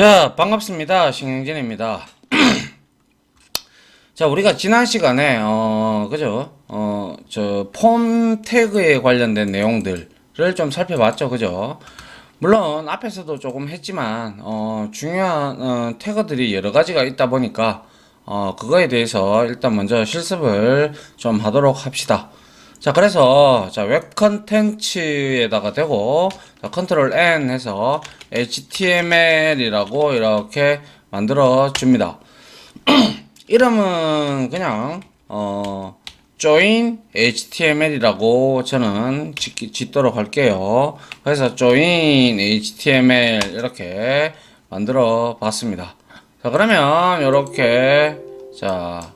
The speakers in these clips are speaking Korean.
자, 반갑습니다. 신경진입니다. 자, 우리가 지난 시간에, 그죠? 폼 태그에 관련된 내용들을 좀 살펴봤죠. 그죠? 물론, 앞에서도 조금 했지만, 중요한, 태그들이 여러 가지가 있다 보니까, 그거에 대해서 일단 먼저 실습을 좀 하도록 합시다. 자, 그래서, 자, 웹 컨텐츠에다가 대고, 자, 컨트롤 N 해서 HTML이라고 이렇게 만들어 줍니다. 이름은 그냥, join HTML이라고 저는 짓도록 할게요. 그래서 join HTML 이렇게 만들어 봤습니다. 자, 그러면 이렇게, 자,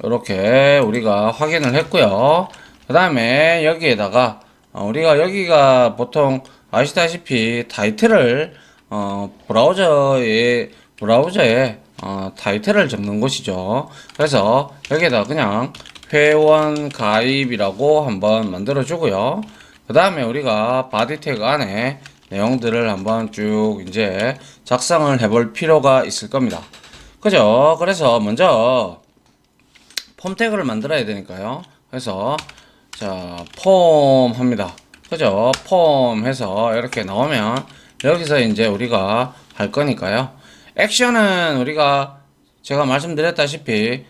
이렇게 우리가 확인을 했고요. 그 다음에 여기에다가 우리가 여기가 보통 아시다시피 타이틀을 브라우저에 타이틀을 적는 곳이죠. 그래서 여기에다 그냥 회원 가입이라고 한번 만들어 주고요. 그 다음에 우리가 바디 태그 안에 내용들을 한번 쭉 이제 작성을 해볼 필요가 있을 겁니다. 그죠? 그래서 먼저 폼 태그를 만들어야 되니까요. 그래서 자, 폼 합니다. 그죠? 폼 해서 이렇게 나오면 여기서 이제 우리가 할 거니까요. 액션은 우리가 제가 말씀드렸다시피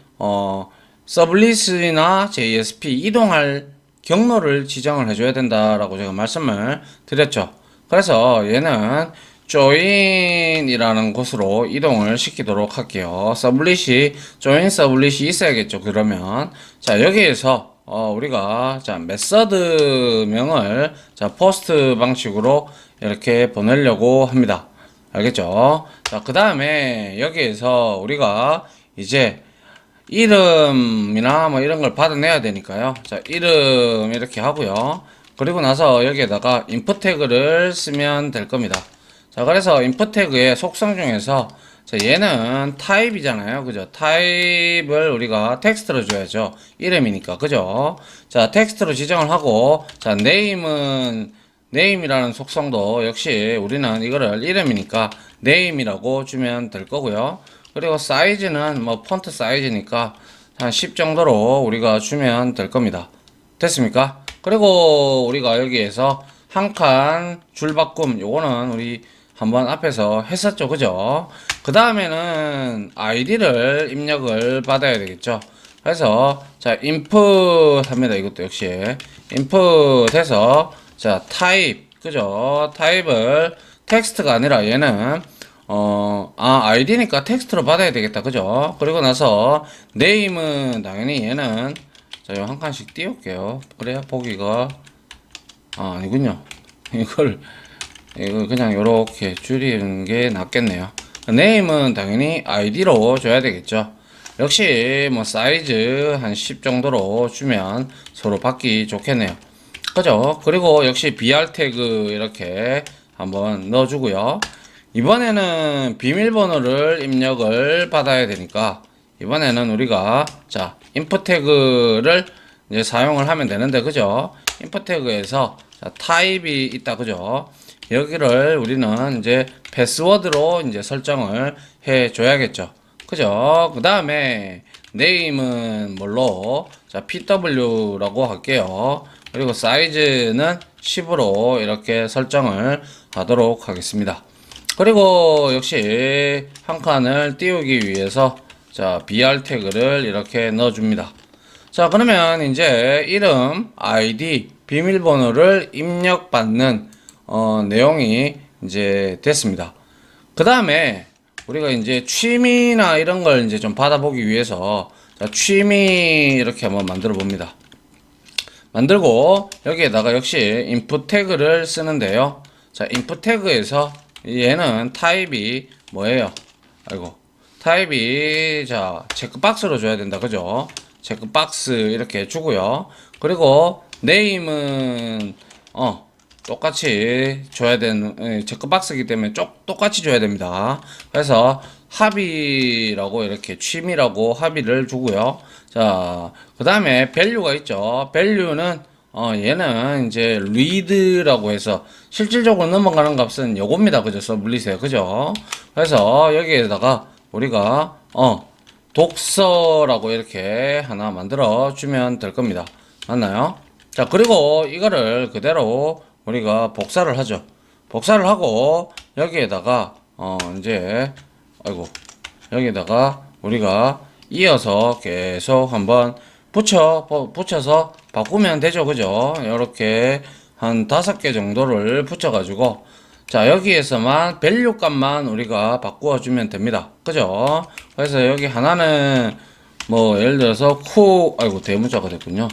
서블리스나 JSP 이동할 경로를 지정을 해줘야 된다라고 제가 말씀을 드렸죠. 그래서 얘는 join이라는 곳으로 이동을 시키도록 할게요. join 서블릿이 있어야겠죠. 그러면 자, 여기에서 우리가 자, 메서드 명을 자, 포스트 방식으로 이렇게 보내려고 합니다. 알겠죠? 자, 그 다음에 여기에서 우리가 이제 이름이나 뭐 이런 걸 받아내야 되니까요. 자, 이름 이렇게 하고요. 그리고 나서 여기에다가 input 태그를 쓰면 될 겁니다. 자, 그래서 input 태그의 속성 중에서 자, 얘는 타입이잖아요. 그죠? 타입을 우리가 텍스트로 줘야죠. 이름이니까. 그죠? 자, 텍스트로 지정을 하고 자, name이라는 속성도 역시 우리는 이거를 이름이니까 name이라고 주면 될 거고요. 그리고 사이즈는 뭐 폰트 사이즈니까 한 10 정도로 우리가 주면 될 겁니다. 됐습니까? 그리고 우리가 여기에서 한 칸 줄바꿈 요거는 우리 한번 앞에서 했었죠. 그죠? 그 다음에는 아이디를 입력을 받아야 되겠죠. 그래서 자, input 합니다. 이것도 역시 input 해서 자, 타입 그죠? 타입을 텍스트가 아니라 얘는 아이디니까 텍스트로 받아야 되겠다. 그죠? 그리고 나서 name은 당연히 얘는 자, 요 한 칸씩 띄울게요. 그래야 보기가 아니군요. 이거 그냥 요렇게 줄이는 게 낫겠네요. name은 당연히 id로 줘야 되겠죠. 역시 뭐 사이즈 한 10 정도로 주면 서로 받기 좋겠네요. 그죠? 그리고 역시 br 태그 이렇게 한번 넣어주고요. 이번에는 비밀번호를 입력을 받아야 되니까 이번에는 우리가 자, input 태그를 이제 사용을 하면 되는데 그죠? input 태그에서 자, 타입이 있다. 그죠? 여기를 우리는 이제 패스워드로 이제 설정을 해 줘야겠죠. 그죠? 그 다음에 name은 뭘로 자, pw라고 할게요. 그리고 사이즈는 10으로 이렇게 설정을 하도록 하겠습니다. 그리고 역시 한 칸을 띄우기 위해서 자, br 태그를 이렇게 넣어줍니다. 자, 그러면 이제 이름, 아이디, 비밀번호를 입력받는 내용이 이제 됐습니다. 그 다음에 우리가 이제 취미나 이런 걸 이제 좀 받아보기 위해서 자, 취미 이렇게 한번 만들어 봅니다. 만들고 여기에다가 역시 input 태그를 쓰는데요. 자, input 태그에서 얘는 타입이 뭐예요? 아이고, 타입이 자, 체크박스로 줘야 된다. 그죠? 체크박스 이렇게 주고요. 그리고 name은 똑같이 줘야 되는 체크박스이기 때문에 똑같이 줘야 됩니다. 그래서 합의라고 이렇게 취미라고 합의를 주고요. 자, 그 다음에 value가 있죠. value는 얘는 이제 read라고 해서 실질적으로 넘어가는 값은 요겁니다. 그죠? 서블릿에. 그죠? 그래서 여기에다가 우리가, 독서라고 이렇게 하나 만들어 주면 될 겁니다. 맞나요? 자, 그리고 이거를 그대로 우리가 복사를 하죠. 복사를 하고 여기에다가, 이제, 아이고, 여기에다가 우리가 이어서 계속 한번 붙여서 바꾸면 되죠. 그죠? 이렇게 한 5개 정도를 붙여가지고, 자, 여기에서만 밸류 값만 우리가 바꾸어 주면 됩니다. 그죠? 그래서 여기 하나는 뭐 예를 들어서 아이고 대문자가 됐군요.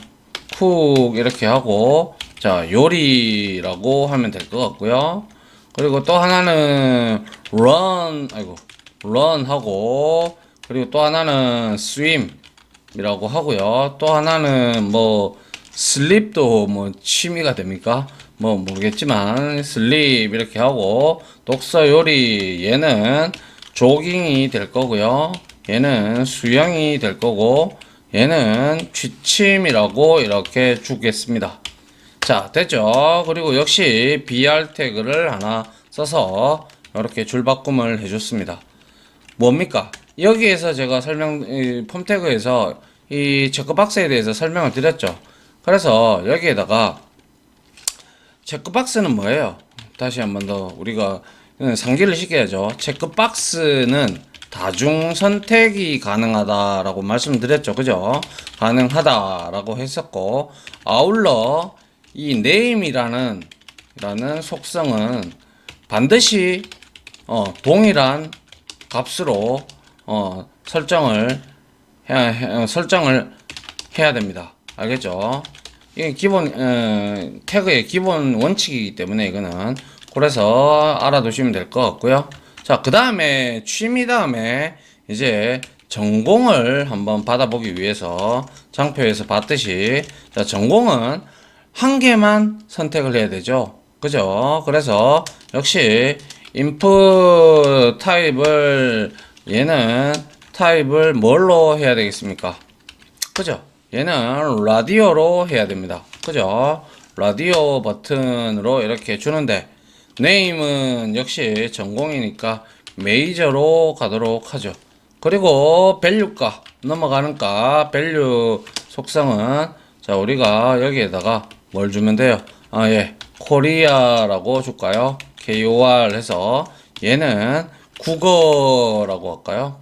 쿡 이렇게 하고, 자, 요리라고 하면 될 것 같고요. 그리고 또 하나는 run 하고, 그리고 또 하나는 swim이라고 하고요. 또 하나는 뭐 sleep도 뭐 취미가 됩니까? 뭐 모르겠지만 sleep 이렇게 하고, 독서 요리 얘는 조깅이 될 거고요. 얘는 수영이 될 거고, 얘는 취침이라고 이렇게 주겠습니다. 자, 됐죠? 그리고 역시 BR 태그를 하나 써서 이렇게 줄바꿈을 해줬습니다. 뭡니까? 여기에서 제가 폼 태그에서 이 체크박스에 대해서 설명을 드렸죠. 그래서 여기에다가 체크박스는 뭐예요? 다시 한번 더 우리가 상기를 시켜야죠. 체크박스는 다중 선택이 가능하다라고 말씀드렸죠. 그죠? 가능하다라고 했었고, 아울러 이 name이라는 속성은 반드시 동일한 값으로 설정을 해야 됩니다. 알겠죠? 이게 기본 태그의 기본 원칙이기 때문에 이거는, 그래서 알아두시면 될 것 같고요. 자, 그 다음에 취미 다음에 이제 전공을 한번 받아보기 위해서 장표에서 봤듯이, 자, 전공은 한 개만 선택을 해야 되죠. 그죠? 그래서 역시 input 타입을, 얘는 타입을 뭘로 해야 되겠습니까? 그죠? 얘는 라디오로 해야 됩니다. 그죠? 라디오 버튼으로 이렇게 주는데, 네임은 역시 전공이니까 메이저로 가도록 하죠. 그리고 밸류가 넘어가는 값, 밸류 속성은, 자, 우리가 여기에다가 뭘 주면 돼요? 예, 코리아라고 줄까요? KOR 해서 얘는 국어라고 할까요?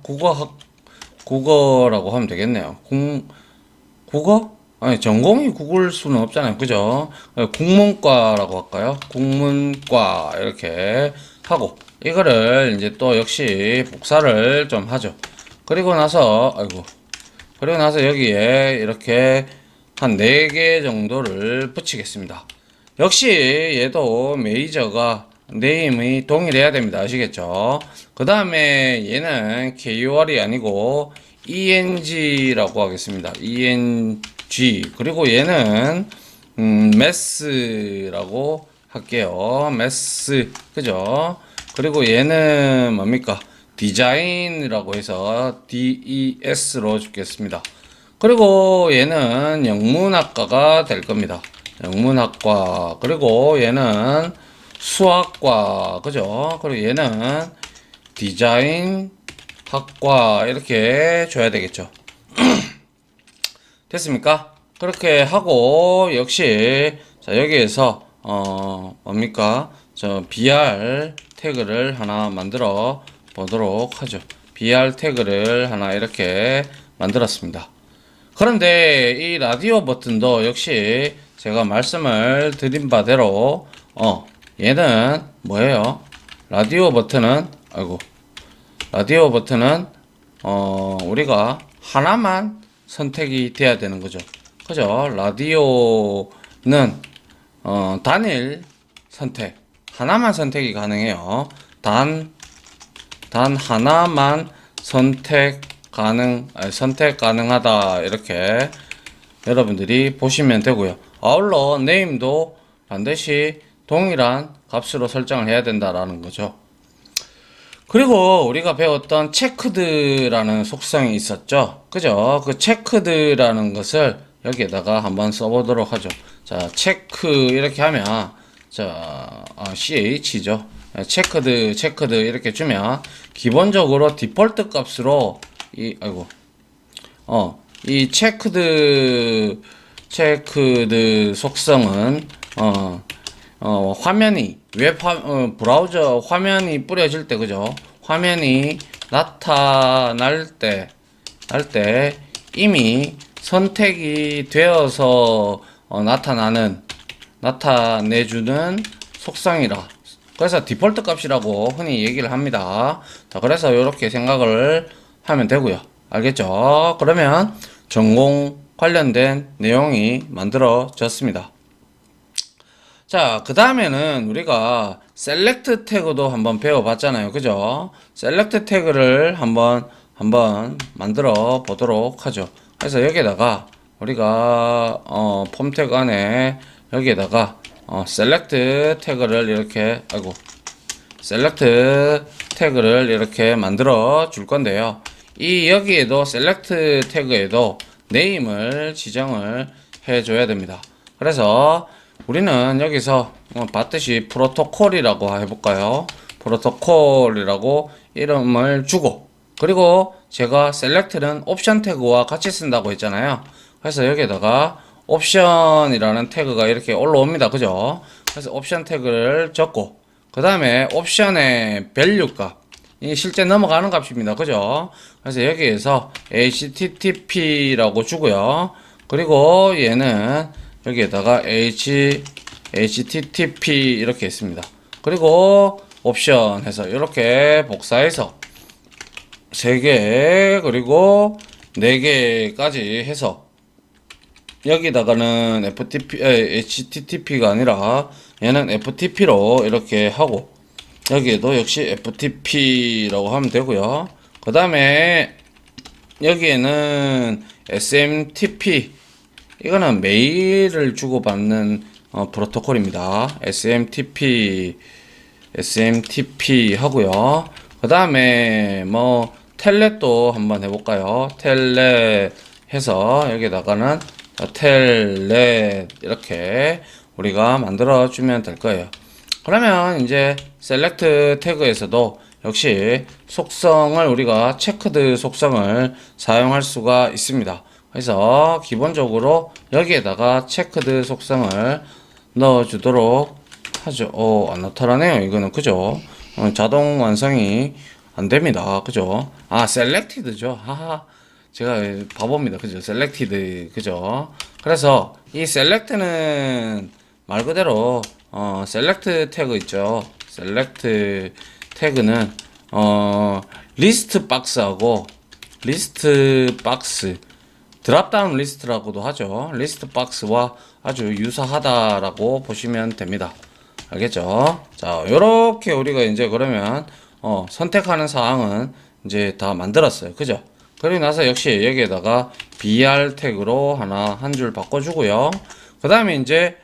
국어라고 하면 되겠네요. 국어? 아니, 전공이 국어일 수는 없잖아요. 그죠? 국문과라고 할까요? 국문과 이렇게 하고, 이거를 이제 또 역시 복사를 좀 하죠. 그리고 나서 여기에 이렇게 한 4개 정도를 붙이겠습니다. 역시 얘도 메이저가 네임이 동일해야 됩니다. 아시겠죠? 그 다음에 얘는 KOR이 아니고 ENG라고 하겠습니다. ENG. 그리고 얘는 매스라고 할게요. 매스. 그죠? 그리고 얘는 뭡니까? 디자인이라고 해서 DES로 주겠습니다. 그리고 얘는 영문학과가 될 겁니다. 영문학과. 그리고 얘는 수학과. 그죠? 그리고 얘는 디자인 학과 이렇게 줘야 되겠죠. 됐습니까? 그렇게 하고, 역시 자, 여기에서 뭡니까? BR 태그를 하나 만들어 보도록 하죠. BR 태그를 하나 이렇게 만들었습니다. 그런데 이 라디오 버튼도 역시 제가 말씀을 드린 바대로 얘는 뭐예요? 라디오 버튼은 우리가 하나만 선택이 돼야 되는 거죠. 그죠? 라디오는 단일 선택, 하나만 선택이 가능해요. 단 하나만 선택 가능하다, 이렇게 여러분들이 보시면 되고요. 아울러 네임도 반드시 동일한 값으로 설정을 해야 된다라는 거죠. 그리고 우리가 배웠던 체크드라는 속성이 있었죠. 그죠? 그 체크드라는 것을 여기에다가 한번 써보도록 하죠. 자, 체크 이렇게 하면 자, ch죠. 체크드 이렇게 주면 기본적으로 디폴트 값으로 이 체크드 속성은 화면이 브라우저 화면이 뿌려질 때 그죠? 화면이 나타날 때 이미 선택이 되어서 나타내주는 속성이라 그래서 디폴트 값이라고 흔히 얘기를 합니다. 자, 그래서 이렇게 생각을 하면 되고요. 알겠죠? 그러면 전공 관련된 내용이 만들어졌습니다. 자, 그 다음에는 우리가 셀렉트 태그도 한번 배워봤잖아요. 그죠? 셀렉트 태그를 한번 만들어 보도록 하죠. 그래서 여기에다가 우리가 폼 태그 안에 여기에다가 셀렉트 태그를 이렇게 만들어 줄 건데요. 여기에도 셀렉트 태그에도 네임을 지정을 해 줘야 됩니다. 그래서 우리는 여기서 봤듯이 프로토콜이라고 해볼까요? 프로토콜이라고 이름을 주고 그리고 제가 셀렉트는 옵션 태그와 같이 쓴다고 했잖아요. 그래서 여기에다가 옵션이라는 태그가 이렇게 올라옵니다. 그죠? 그래서 옵션 태그를 적고 그 다음에 옵션의 밸류 값 이 실제 넘어가는 값입니다. 그죠? 그래서 여기에서 http라고 주고요. 그리고 얘는 여기에다가 http 이렇게 있습니다. 그리고 옵션 해서 이렇게 복사해서 3개 그리고 4개까지 해서 여기다가는 http가 아니라 얘는 ftp로 이렇게 하고 여기에도 역시 ftp라고 하면 되고요. 그 다음에 여기에는 smtp 이거는 메일을 주고받는 프로토콜입니다. smtp 하고요. 그 다음에 뭐 텔넷도 한번 해볼까요? 텔넷 해서 여기다가는 텔넷 이렇게 우리가 만들어 주면 될 거예요. 그러면 이제 셀렉트 태그에서도 역시 속성을 우리가 체크드 속성을 사용할 수가 있습니다. 그래서 기본적으로 여기에다가 체크드 속성을 넣어주도록 하죠. 안 나타나네요. 이거는 그죠? 자동 완성이 안 됩니다. 그죠? 셀렉티드죠. 하하. 제가 바보입니다. 그죠? 셀렉티드. 그죠? 그래서 이 셀렉트는 말 그대로 셀렉트 태그 있죠. 셀렉트 태그는 리스트 박스하고 리스트 박스 드랍다운 리스트라고도 하죠. 리스트 박스와 아주 유사하다라고 보시면 됩니다. 알겠죠? 자, 요렇게 우리가 이제 그러면 선택하는 사항은 이제 다 만들었어요. 그죠? 그리고 나서 역시 여기에다가 br 태그로 한 줄 바꿔주고요. 그 다음에 이제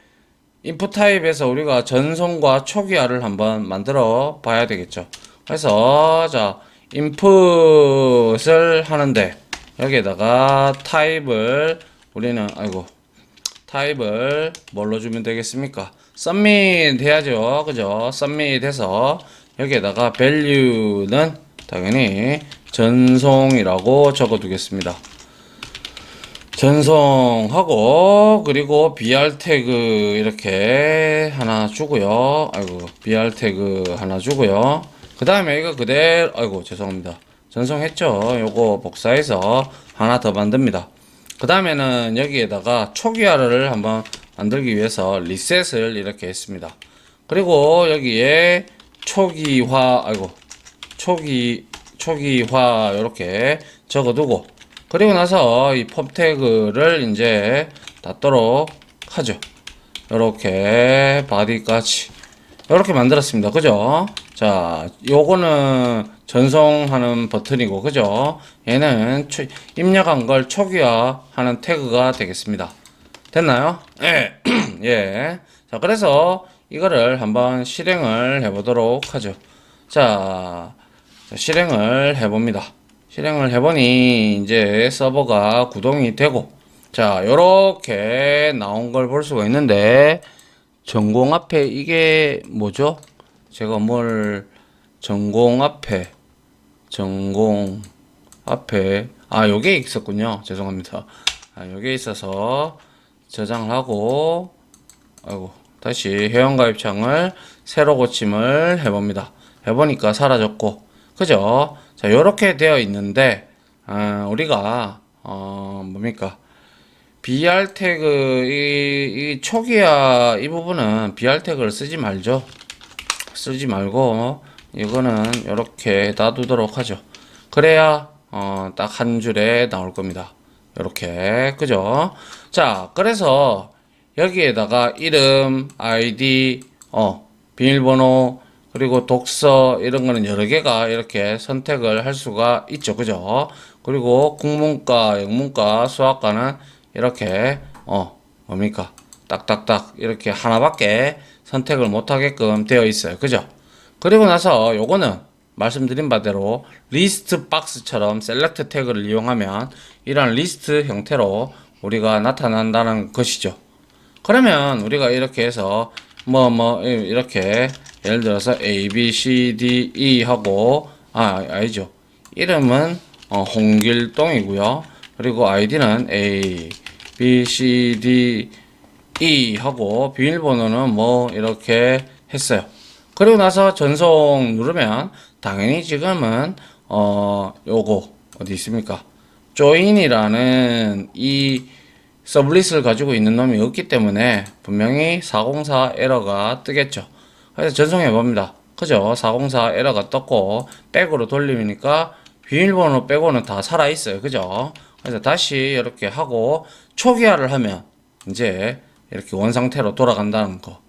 인풋 타입에서 우리가 전송과 초기화를 한번 만들어 봐야 되겠죠. 그래서 자, 인풋을 하는데 여기에다가 타입을 우리는 타입을 뭘로 주면 되겠습니까? submit 해야죠. 그죠? submit 해서 여기에다가 value는 당연히 전송이라고 적어 두겠습니다. 전송하고 그리고 br 태그 이렇게 하나 주고요. br 태그 하나 주고요. 그 다음에 이거 그대로 죄송합니다. 전송했죠. 요거 복사해서 하나 더 만듭니다. 그 다음에는 여기에다가 초기화를 한번 만들기 위해서 리셋을 이렇게 했습니다. 그리고 여기에 초기화 이렇게 적어두고 그리고 나서 이 폼 태그를 이제 닫도록 하죠. 이렇게 바디까지 이렇게 만들었습니다. 그죠? 자, 요거는 전송하는 버튼이고, 그죠? 얘는 입력한 걸 초기화하는 태그가 되겠습니다. 됐나요? 예. 예. 자, 그래서 이거를 한번 실행을 해보도록 하죠. 자, 실행을 해봅니다. 실행을 해보니 이제 서버가 구동이 되고 자, 요렇게 나온 걸 볼 수가 있는데, 전공 앞에 이게 뭐죠? 제가 전공 앞에, 요게 있었군요. 죄송합니다. 요게 있어서 저장을 하고, 아이고, 다시 회원가입창을 새로 고침을 해봅니다. 해보니까 사라졌고, 그죠? 자, 요렇게 되어 있는데, 우리가, 뭡니까? BR 태그, 이 초기화 이 부분은 BR 태그를 쓰지 말죠. 쓰지 말고, 이거는 이렇게 놔두도록 하죠. 그래야, 딱 한 줄에 나올 겁니다. 이렇게, 그죠? 자, 그래서 여기에다가 이름, 아이디, 비밀번호, 그리고 독서, 이런 거는 여러 개가 이렇게 선택을 할 수가 있죠. 그죠? 그리고 국문과, 영문과, 수학과는 이렇게 뭡니까 딱딱딱 이렇게 하나밖에 선택을 못하게끔 되어 있어요. 그죠? 그리고 나서 요거는 말씀드린 바대로 리스트 박스처럼 셀렉트 태그를 이용하면 이런 리스트 형태로 우리가 나타난다는 것이죠. 그러면 우리가 이렇게 해서 이렇게 예를 들어서 A, B, C, D, E 하고 아니죠. 이름은 홍길동이고요. 그리고 아이디는 A, B, C, D, E 하고 비밀번호는 이렇게 했어요. 그리고 나서 전송 누르면 당연히 지금은 요거 어디 있습니까? join이라는 이 서블릿을 가지고 있는 놈이 없기 때문에 분명히 404 에러가 뜨겠죠. 그래서 전송해 봅니다. 그죠? 404 에러가 떴고 백으로 돌리니까 비밀번호 빼고는 다 살아 있어요. 그죠? 그래서 다시 이렇게 하고 초기화를 하면 이제 이렇게 원상태로 돌아간다는 거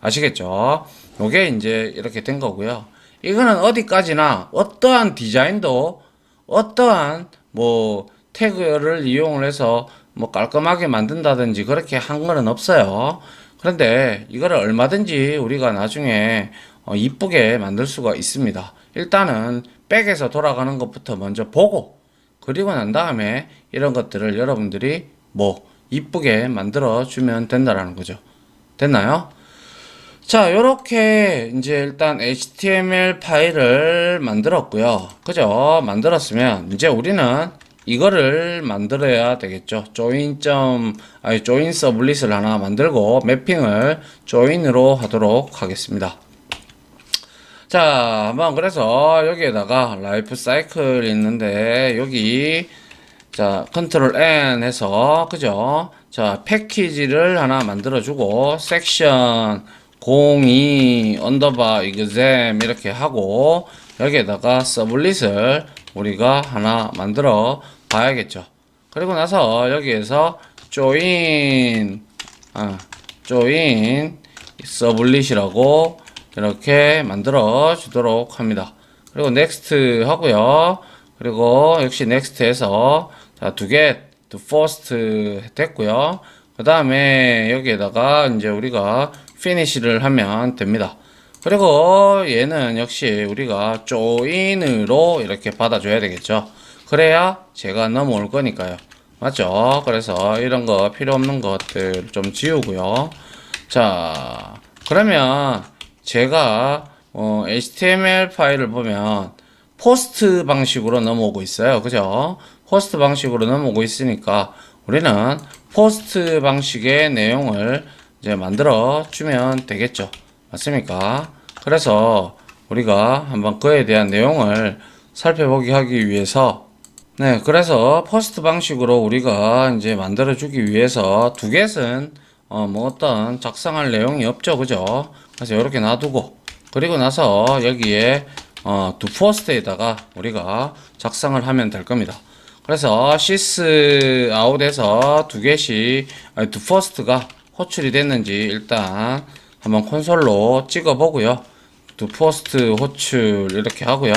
아시겠죠? 요게 이제 이렇게 된 거고요. 이거는 어디까지나 어떠한 디자인도 어떠한 태그를 이용을 해서 깔끔하게 만든다든지 그렇게 한 거는 없어요. 그런데 이거를 얼마든지 우리가 나중에 이쁘게 만들 수가 있습니다. 일단은 백에서 돌아가는 것부터 먼저 보고 그리고 난 다음에 이런 것들을 여러분들이 이쁘게 만들어 주면 된다라는 거죠. 됐나요? 자, 요렇게 이제 일단 HTML 파일을 만들었고요. 그죠? 만들었으면 이제 우리는 이거를 만들어야 되겠죠. join 서블릿을 하나 만들고 매핑을 join으로 하도록 하겠습니다. 자, 한번 그래서 여기에다가 라이프 사이클이 있는데 여기 자, 컨트롤 N 해서 그죠? 자, 패키지를 하나 만들어주고 섹션 02 언더바 exam 이렇게 하고 여기에다가 서블릿을 우리가 하나 만들어 봐야겠죠. 그리고 나서 여기에서 join 서블릿이라고 이렇게 만들어 주도록 합니다. 그리고 next 하고요. 그리고 역시 next 해서 자, to first 됐고요. 그 다음에 여기에다가 이제 우리가 finish를 하면 됩니다. 그리고 얘는 역시 우리가 join으로 이렇게 받아줘야 되겠죠. 그래야 제가 넘어올 거니까요. 맞죠? 그래서 이런 거 필요 없는 것들 좀 지우고요. 자, 그러면 제가 HTML 파일을 보면 포스트 방식으로 넘어오고 있어요. 그죠? 포스트 방식으로 넘어오고 있으니까 우리는 포스트 방식의 내용을 이제 만들어 주면 되겠죠. 맞습니까? 그래서 우리가 한번 그에 대한 내용을 살펴보기 하기 위해서 그래서 포스트 방식으로 우리가 이제 만들어 주기 위해서 두겟은 어떤 작성할 내용이 없죠. 그죠? 그래서 이렇게 놔두고 그리고 나서 여기에 도포스트에다가 우리가 작성을 하면 될 겁니다. 그래서 sys out에서 도포스트가 호출이 됐는지 일단 한번 콘솔로 찍어 보고요. 도포스트 호출 이렇게 하고요.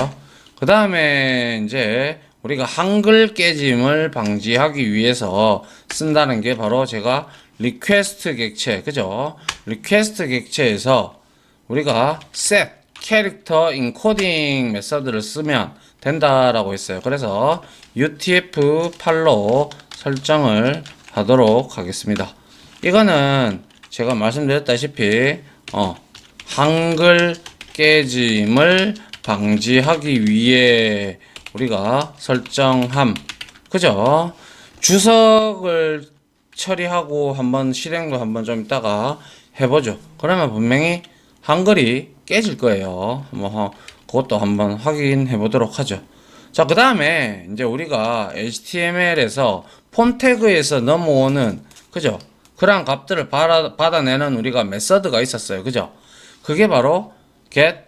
그 다음에 이제 우리가 한글 깨짐을 방지하기 위해서 쓴다는 게 바로 제가 리퀘스트 객체, 그죠? 리퀘스트 객체에서 우리가 set 캐릭터 인코딩 메서드를 쓰면 된다라고 했어요. 그래서 UTF-8로 설정을 하도록 하겠습니다. 이거는 제가 말씀드렸다시피 한글 깨짐을 방지하기 위해 우리가 설정함. 그죠? 주석을 처리하고 한번 실행도 한번 좀 이따가 해보죠. 그러면 분명히 한글이 깨질 거예요. 뭐 그것도 한번 확인해 보도록 하죠. 자, 그 다음에 이제 우리가 HTML에서 폼 태그에서 넘어오는, 그죠? 그런 값들을 받아내는 우리가 메서드가 있었어요. 그죠? 그게 바로 get,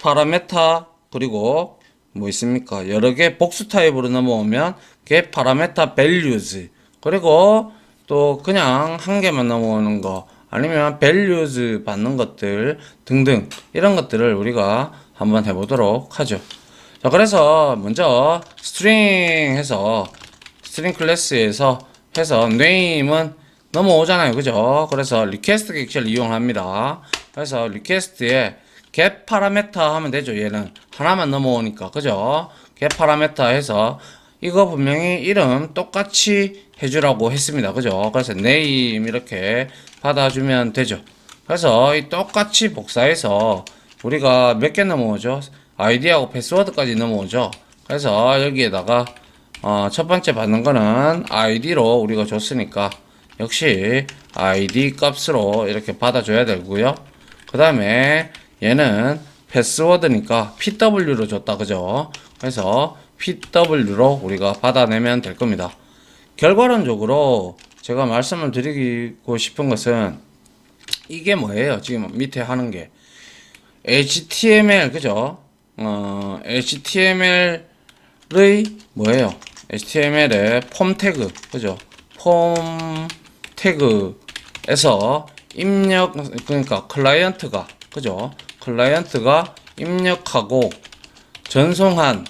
parameter, 그리고 뭐 있습니까? 여러 개 복수 타입으로 넘어오면 get, parameter, values, 그리고 또 그냥 한 개만 넘어오는 거, 아니면 values 받는 것들 등등, 이런 것들을 우리가 한번 해보도록 하죠. 자, 그래서 먼저 스트링 클래스에서 해서 name은 넘어오잖아요. 그죠? 그래서 request 객체를 이용합니다. 그래서 request에 get parameter 하면 되죠. 얘는 하나만 넘어오니까. 그죠? get parameter 해서 이거 분명히 이름 똑같이 해주라고 했습니다. 그죠? 그래서 name 이렇게 받아주면 되죠. 그래서 이 똑같이 복사해서 우리가 몇 개 넘어오죠? 아이디하고 패스워드까지 넘어오죠. 그래서 여기에다가 첫 번째 받는 거는 아이디로 우리가 줬으니까 역시 아이디 값으로 이렇게 받아줘야 되고요. 그 다음에 얘는 패스워드니까 PW로 줬다. 그죠? 그래서 PW로 우리가 받아내면 될 겁니다. 결과론적으로 제가 말씀을 드리고 싶은 것은 이게 뭐예요? 지금 밑에 하는 게 HTML, 그죠? HTML의 뭐예요? HTML의 폼 태그, 그죠? 폼 태그에서 입력, 그러니까 클라이언트가, 그죠? 클라이언트가 입력하고 전송한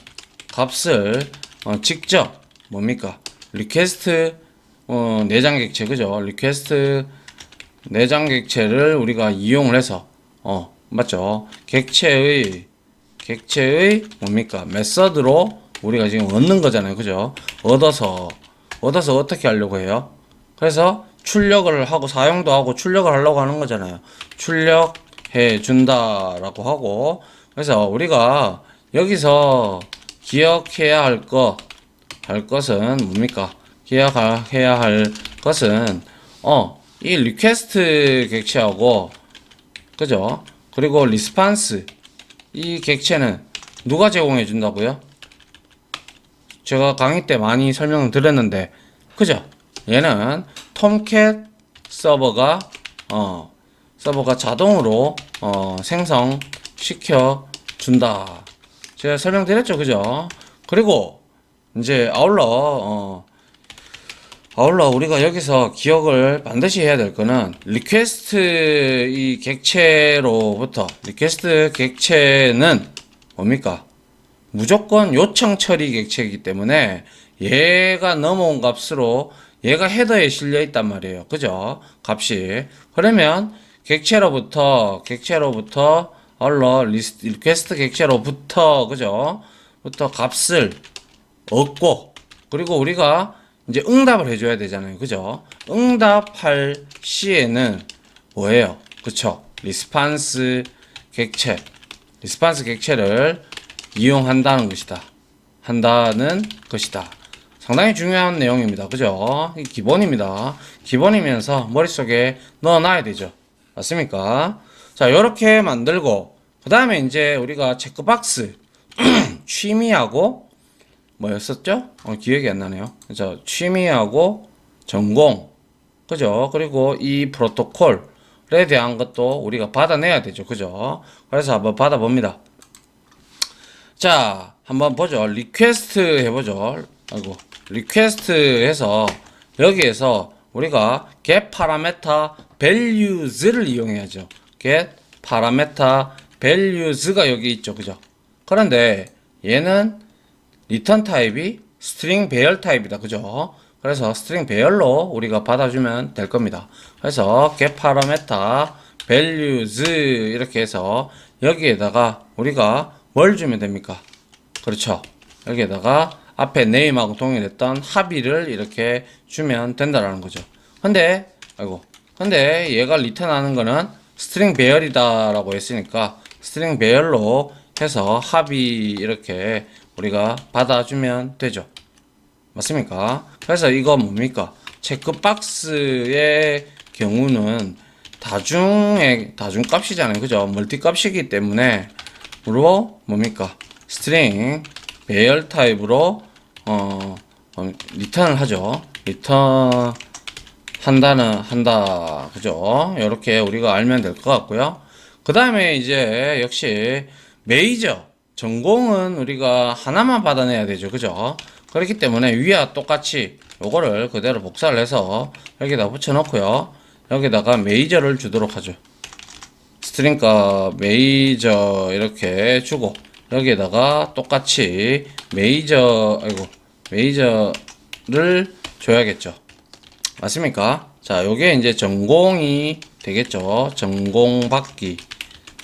값을 직접 뭡니까? 리퀘스트 내장 객체, 그죠? 리퀘스트 내장 객체를 우리가 이용을 해서 맞죠? 객체의 뭡니까? 메서드로 우리가 지금 얻는 거잖아요. 그죠? 얻어서 어떻게 하려고 해요? 그래서 출력을 하고 사용도 하고 출력을 하려고 하는 거잖아요. 출력해 준다라고 하고, 그래서 우리가 여기서 기억해야 할 것은 뭡니까? 기억해야 할 것은 이 리퀘스트 객체하고, 그죠? 그리고 리스판스, 이 객체는 누가 제공해 준다고요? 제가 강의 때 많이 설명을 드렸는데, 그죠? 얘는 톰캣 서버가 자동으로 생성시켜 준다. 제가 설명드렸죠, 그죠? 그리고 이제 아울러 우리가 여기서 기억을 반드시 해야 될 거는 리퀘스트 이 객체로부터, 리퀘스트 객체는 뭡니까? 무조건 요청 처리 객체이기 때문에 얘가 넘어온 값으로 얘가 헤더에 실려 있단 말이에요. 그죠? 값이. 그러면 객체로부터 아울러 리퀘스트 객체로부터, 그죠? 부터 값을 얻고, 그리고 우리가 이제 응답을 해줘야 되잖아요. 그죠? 응답할 시에는 뭐예요? 그쵸? 리스판스 객체를 이용한다는 것이다. 상당히 중요한 내용입니다. 그죠? 이 기본입니다. 기본이면서 머릿속에 넣어놔야 되죠. 맞습니까? 자, 요렇게 만들고, 그 다음에 이제 우리가 체크박스, 취미하고, 뭐였었죠? 기억이 안 나네요. 그죠? 취미하고 전공, 그죠? 그리고 이 프로토콜에 대한 것도 우리가 받아내야 되죠. 그죠? 그래서 한번 받아봅니다. 자, 한번 보죠. 리퀘스트 해보죠. 리퀘스트 해서 여기에서 우리가 get parameter values를 이용해야죠. get parameter values가 여기 있죠. 그죠? 그런데 얘는 리턴 타입이 스트링 배열 타입이다. 그죠? 그래서 스트링 배열로 우리가 받아주면 될 겁니다. 그래서 get parameter values 이렇게 해서 여기에다가 우리가 뭘 주면 됩니까? 그렇죠. 여기에다가 앞에 name하고 동일했던 합의를 이렇게 주면 된다라는 거죠. 근데 얘가 리턴하는 거는 스트링 배열이다라고 했으니까 스트링 배열로 해서 합의 이렇게 우리가 받아주면 되죠. 맞습니까? 그래서 이거 뭡니까? 체크박스의 경우는 다중값이잖아요. 그죠? 멀티값이기 때문에 뭡니까? 스트링 배열 타입으로 리턴을 하죠. 리턴 한다. 그죠? 이렇게 우리가 알면 될 것 같고요. 그 다음에 이제 역시 메이저 전공은 우리가 하나만 받아내야 되죠. 그죠? 그렇기 때문에 위와 똑같이 요거를 그대로 복사를 해서 여기다 붙여 놓고요. 여기다가 메이저를 주도록 하죠. 스트링값 메이저 이렇게 주고 여기에다가 똑같이 메이저를 줘야겠죠. 맞습니까? 자, 요게 이제 전공이 되겠죠. 전공 받기.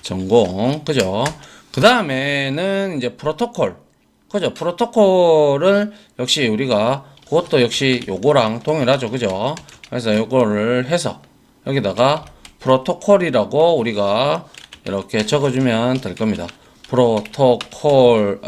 전공. 그죠? 그 다음에는 이제 프로토콜. 그죠? 프로토콜을 역시 우리가 그것도 역시 요거랑 동일하죠. 그죠? 그래서 요거를 해서 여기다가 프로토콜이라고 우리가 이렇게 적어주면 될 겁니다. 프로토콜,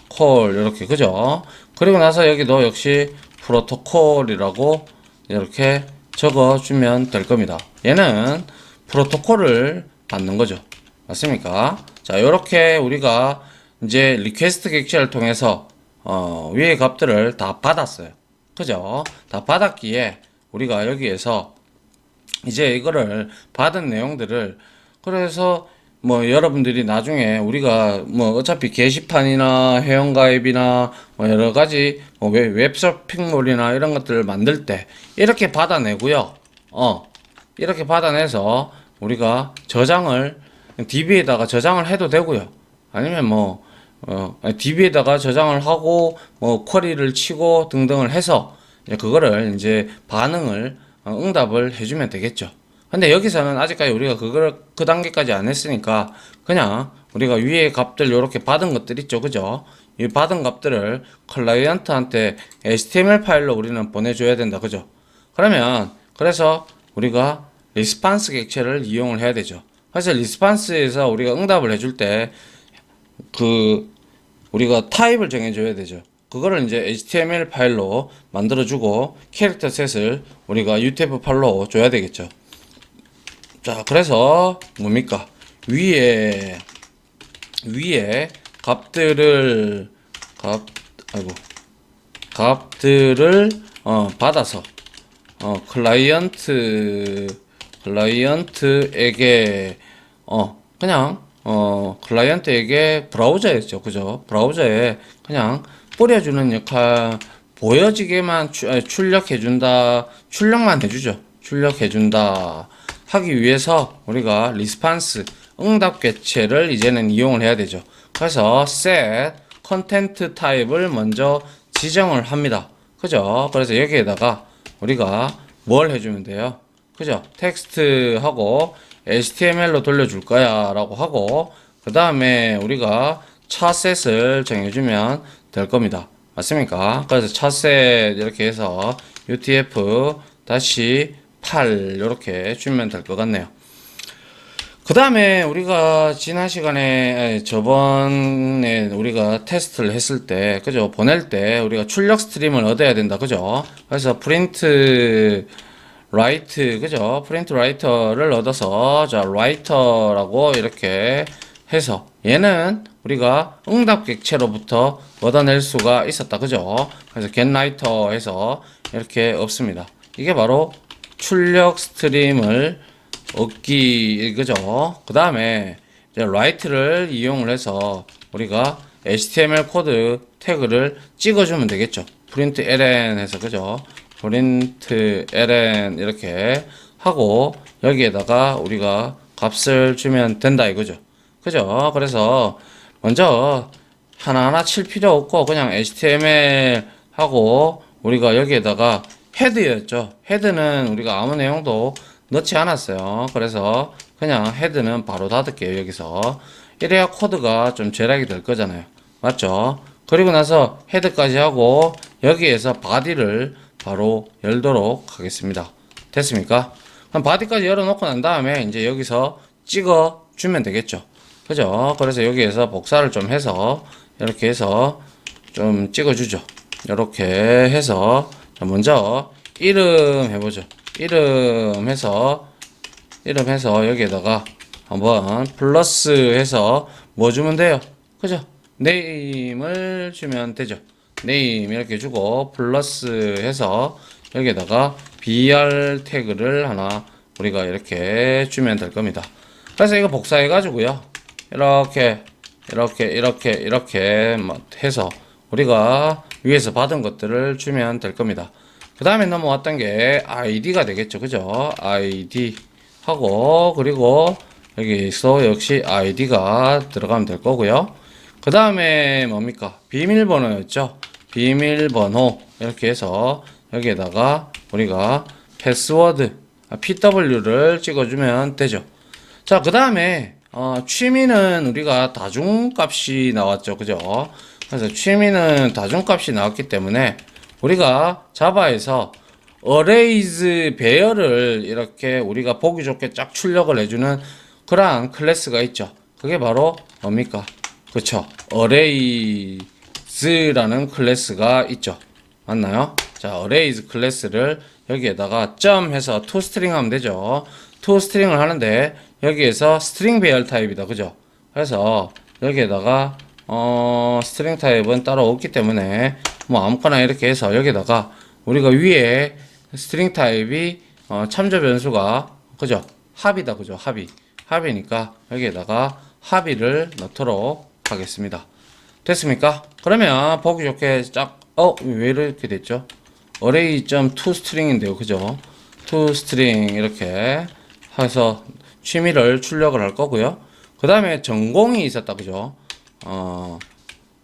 콜, 이렇게, 그죠? 그리고 나서 여기도 역시 프로토콜이라고 이렇게 적어주면 될 겁니다. 얘는 프로토콜을 받는 거죠. 맞습니까? 자, 이렇게 우리가 이제 리퀘스트 객체를 통해서 위의 값들을 다 받았어요. 그죠? 다 받았기에 우리가 여기에서 이제 이거를 받은 내용들을 그래서 뭐 여러분들이 나중에 우리가 뭐 어차피 게시판이나 회원가입이나 뭐 여러 가지 뭐 웹쇼핑몰이나 이런 것들을 만들 때 이렇게 받아내고요. 이렇게 받아내서 우리가 저장을 DB에다가 저장을 해도 되고요. 아니면 뭐 DB에다가 저장을 하고 뭐 쿼리를 치고 등등을 해서 그거를 이제 반응을 응답을 해주면 되겠죠. 근데 여기서는 아직까지 우리가 그 단계까지 안 했으니까 그냥 우리가 위에 값들 이렇게 받은 것들 있죠. 그죠? 이 받은 값들을 클라이언트한테 HTML 파일로 우리는 보내줘야 된다. 그죠? 그래서 우리가 리스판스 객체를 이용을 해야 되죠. 그래서 리스판스에서 우리가 응답을 해줄 때 우리가 타입을 정해줘야 되죠. 그거를 이제 HTML 파일로 만들어주고 캐릭터 셋을 우리가 UTF-8로 줘야 되겠죠. 자, 그래서 뭡니까? 위에 값들을 받아서 클라이언트에게 그냥 클라이언트에게 브라우저였죠. 그죠? 브라우저에 그냥 뿌려주는 역할, 보여지게만 출력만 해주죠. 출력해준다. 하기 위해서 우리가 리스판스, 응답 객체를 이제는 이용을 해야 되죠. 그래서 set 컨텐트 타입을 먼저 지정을 합니다. 그죠? 그래서 여기에다가 우리가 뭘 해주면 돼요? 그죠? 텍스트하고 HTML로 돌려줄 거야 라고 하고 그 다음에 우리가 차셋을 정해주면 될 겁니다. 맞습니까? 그래서 차셋 이렇게 해서 UTF-8 이렇게 주면 될 것 같네요. 그 다음에 우리가 지난 시간에 저번에 우리가 테스트를 했을 때 그죠? 보낼 때 우리가 출력 스트림을 얻어야 된다. 그죠? 그래서 프린트 라이트 그죠? 프린트 라이터를 얻어서 자 라이터라고 이렇게 해서 얘는 우리가 응답 객체로부터 얻어낼 수가 있었다. 그죠? 그래서 getWriter 해서 이렇게 없습니다. 이게 바로 출력 스트림을 얻기 그죠? 그 다음에 이제 write를 이용을 해서 우리가 HTML 코드 태그를 찍어주면 되겠죠. print ln 해서 그죠? print ln 이렇게 하고 여기에다가 우리가 값을 주면 된다 이거죠. 그죠? 그래서 먼저 하나하나 칠 필요 없고 그냥 HTML 하고 우리가 여기에다가 헤드였죠. 헤드는 우리가 아무 내용도 넣지 않았어요. 그래서 그냥 헤드는 바로 닫을게요. 여기서 이래야 코드가 좀 절약이 될 거잖아요. 맞죠? 그리고 나서 헤드까지 하고 여기에서 바디를 바로 열도록 하겠습니다. 됐습니까? 그럼 바디까지 열어놓고 난 다음에 이제 여기서 찍어 주면 되겠죠. 그죠? 그래서 여기에서 복사를 좀 해서 이렇게 해서 좀 찍어 주죠. 이렇게 해서 먼저 이름 해보죠. 이름 해서 여기에다가 한번 플러스 해서 뭐 주면 돼요? 그죠? 네임을 주면 되죠. 네임 이렇게 주고 플러스 해서 여기에다가 br 태그를 하나 우리가 이렇게 주면 될 겁니다. 그래서 이거 복사해 가지고요. 이렇게 해서 우리가 위에서 받은 것들을 주면 될 겁니다. 그 다음에 넘어왔던 게 id가 되겠죠. 그죠? id 하고 그리고 여기서 역시 id가 들어가면 될 거고요. 그 다음에 뭡니까? 비밀번호였죠. 비밀번호 이렇게 해서 여기에다가 우리가 패스워드 pw를 찍어주면 되죠. 자, 그 다음에 취미는 우리가 다중값이 나왔죠. 그죠? 그래서 취미는 다중값이 나왔기 때문에 우리가 자바에서 arrays 배열을 이렇게 우리가 보기 좋게 쫙 출력을 해주는 그러한 클래스가 있죠. 그게 바로 뭡니까? 그쵸? arrays라는 클래스가 있죠. 맞나요? 자, arrays 클래스를 여기에다가 점 해서 toString 하면 되죠. toString을 하는데 여기에서 스트링 배열 타입이다. 그죠? 그래서 여기에다가 스트링 타입은 따로 없기 때문에 뭐 아무거나 이렇게 해서 여기다가 우리가 위에 스트링 타입이 참조 변수가 그죠? 합이다. 그죠? 합이니까 여기에다가 합의를 넣도록 하겠습니다. 됐습니까? 그러면 보기 좋게 왜 이렇게 됐죠? array.toString인데요. 그죠? toString 이렇게 해서 취미를 출력을 할 거고요. 그 다음에 전공이 있었다. 그죠?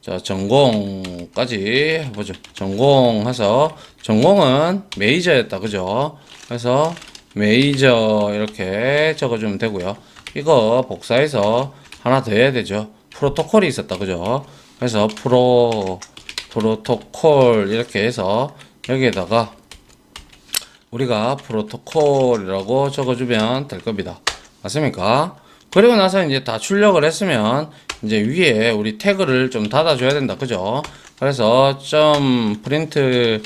자, 전공까지 해보죠. 전공해서 전공은 메이저였다. 그죠? 그래서 메이저 이렇게 적어주면 되고요. 이거 복사해서 하나 더 해야 되죠. 프로토콜이 있었다. 그죠? 그래서 프로토콜 이렇게 해서 여기에다가 우리가 프로토콜이라고 적어주면 될 겁니다. 맞습니까? 그리고 나서 이제 다 출력을 했으면 이제 위에 우리 태그를 좀 닫아줘야 된다. 그죠? 그래서 print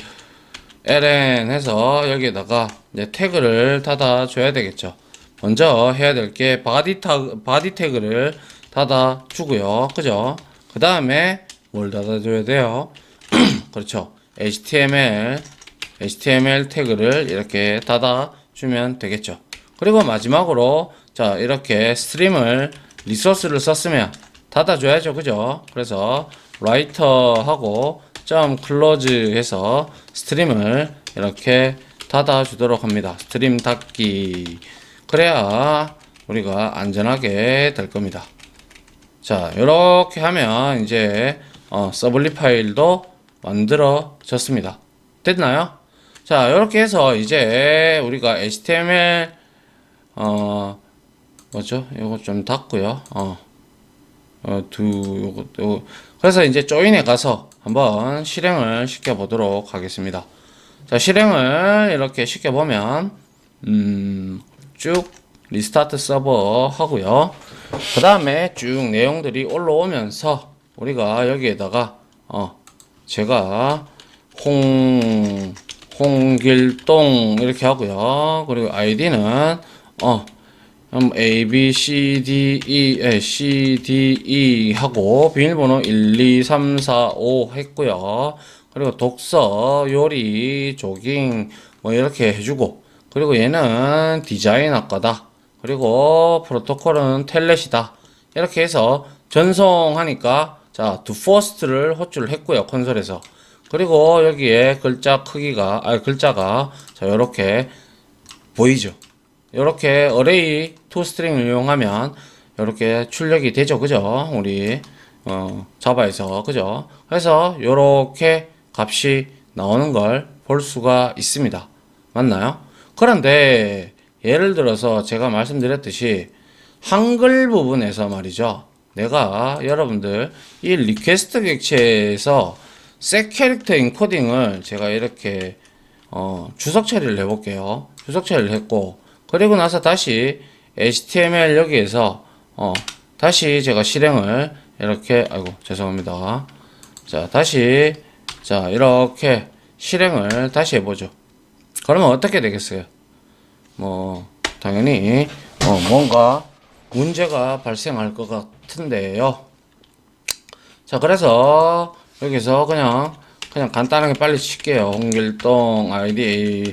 ln 해서 여기에다가 이제 태그를 닫아줘야 되겠죠. 먼저 해야 될 게 바디 태그를 닫아주고요. 그죠? 그 다음에 뭘 닫아줘야 돼요? 그렇죠. HTML 태그를 이렇게 닫아주면 되겠죠. 그리고 마지막으로 자, 이렇게 스트림을 리소스를 썼으면 닫아줘야죠. 그죠? 그래서 라이터 하고 close 해서 스트림을 이렇게 닫아주도록 합니다. 스트림 닫기. 그래야 우리가 안전하게 될 겁니다. 자, 이렇게 하면 이제 서블리 파일도 만들어졌습니다. 됐나요? 자, 이렇게 해서 이제 우리가 HTML 뭐죠? 이거 좀 닫고요. 요거. 그래서 이제 조인에 가서 한번 실행을 시켜 보도록 하겠습니다. 자, 실행을 이렇게 시켜 보면 쭉 리스타트 서버 하고요. 그 다음에 쭉 내용들이 올라오면서 우리가 여기에다가 제가 홍길동 이렇게 하고요. 그리고 아이디는 A, B, C, D, E 하고 비밀번호 1, 2, 3, 4, 5 했고요. 그리고 독서, 요리, 조깅 뭐 이렇게 해주고 그리고 얘는 디자인 학과다. 그리고 프로토콜은 텔넷이다. 이렇게 해서 전송하니까 자, to first를 호출을 했고요. 콘솔에서. 그리고 여기에 글자가 자, 요렇게 보이죠. 요렇게 array toString을 이용하면 요렇게 출력이 되죠. 그죠? 우리 자바에서. 그죠? 그래서 요렇게 값이 나오는 걸 볼 수가 있습니다. 맞나요? 그런데 예를 들어서 제가 말씀드렸듯이 한글 부분에서 말이죠. 내가 여러분들 이 리퀘스트 객체에서 셋 캐릭터 인코딩을 제가 이렇게 주석 처리를 해볼게요. 주석 처리를 했고, 그리고 나서 다시 HTML 여기에서 다시 제가 실행을 이렇게, 아이고 죄송합니다. 자, 다시 자 이렇게 실행을 다시 해보죠. 그러면 어떻게 되겠어요? 뭐 당연히 뭔가 문제가 발생할 것 같은데요. 자, 그래서 여기서 그냥 간단하게 빨리 칠게요. 홍길동 아이디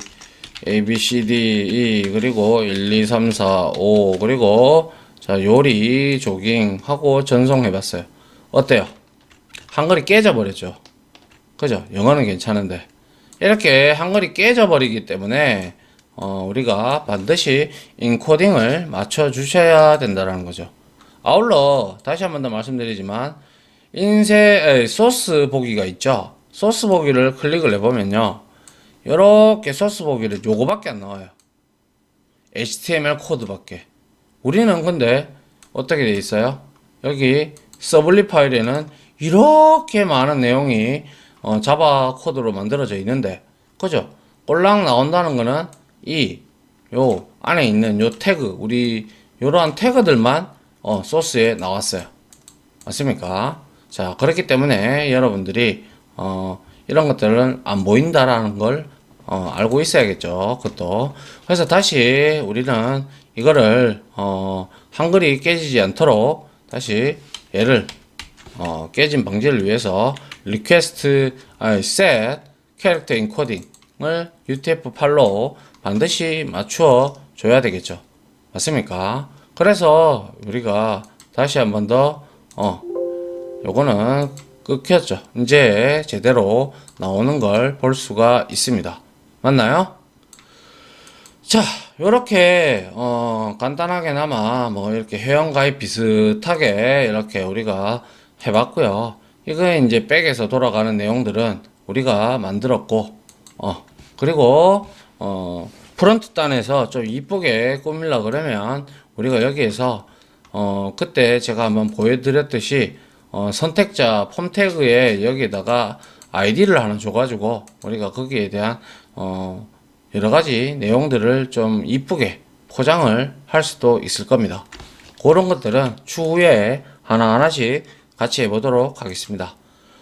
A, B, C, D, E, 그리고 1, 2, 3, 4, 5, 그리고 자, 요리, 조깅 하고 전송해봤어요. 어때요? 한글이 깨져버렸죠. 그죠? 영어는 괜찮은데. 이렇게 한글이 깨져버리기 때문에 우리가 반드시 인코딩을 맞춰 주셔야 된다는 거죠. 아울러 다시 한 번 더 말씀드리지만 소스 보기가 있죠. 소스 보기를 클릭을 해보면요, 이렇게 소스 보기를 요거밖에 안 나와요. HTML 코드밖에. 우리는 근데 어떻게 돼 있어요? 여기 서블리 파일에는 이렇게 많은 내용이 자바 코드로 만들어져 있는데, 그죠? 꼴랑 나온다는 거는 요 안에 있는 요 태그, 우리 요러한 태그들만 소스에 나왔어요. 맞습니까? 자, 그렇기 때문에 여러분들이 이런 것들은 안 보인다라는 걸 알고 있어야겠죠. 그것도. 그래서 다시 우리는 이거를 한글이 깨지지 않도록 다시 얘를 깨짐 방지를 위해서 set 캐릭터 인코딩을 UTF-8로 반드시 맞추어 줘야 되겠죠. 맞습니까? 그래서 우리가 다시 한 번 더 요거는 끊겼죠. 이제 제대로 나오는 걸 볼 수가 있습니다. 맞나요? 자, 요렇게 간단하게나마 뭐 이렇게 회원가입 비슷하게 이렇게 우리가 해봤고요. 이거 이제 백에서 돌아가는 내용들은 우리가 만들었고, 그리고 프론트 단에서 좀 이쁘게 꾸밀라 그러면 우리가 여기에서 그때 제가 한번 보여드렸듯이 선택자 폼 태그에 여기에다가 아이디를 하나 줘가지고 우리가 거기에 대한 여러가지 내용들을 좀 이쁘게 포장을 할 수도 있을 겁니다. 그런 것들은 추후에 하나하나씩 같이 해보도록 하겠습니다.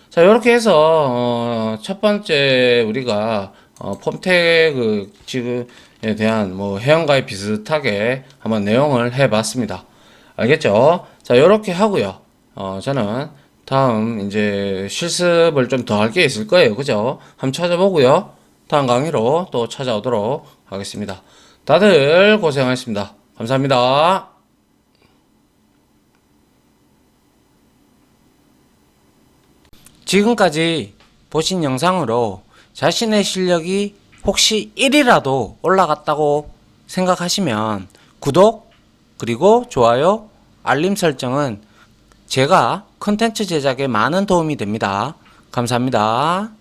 자, 이렇게 해서 첫 번째 우리가 폼 태그 지금에 대한 뭐 회원가입 비슷하게 한번 내용을 해봤습니다. 알겠죠? 자, 이렇게 하고요. 저는 다음 이제 실습을 좀 더 할 게 있을 거예요. 그죠? 한번 찾아보고요. 다음 강의로 또 찾아오도록 하겠습니다. 다들 고생하셨습니다. 감사합니다. 지금까지 보신 영상으로 자신의 실력이 혹시 1이라도 올라갔다고 생각하시면 구독, 그리고 좋아요, 알림 설정은 제가 컨텐츠 제작에 많은 도움이 됩니다. 감사합니다.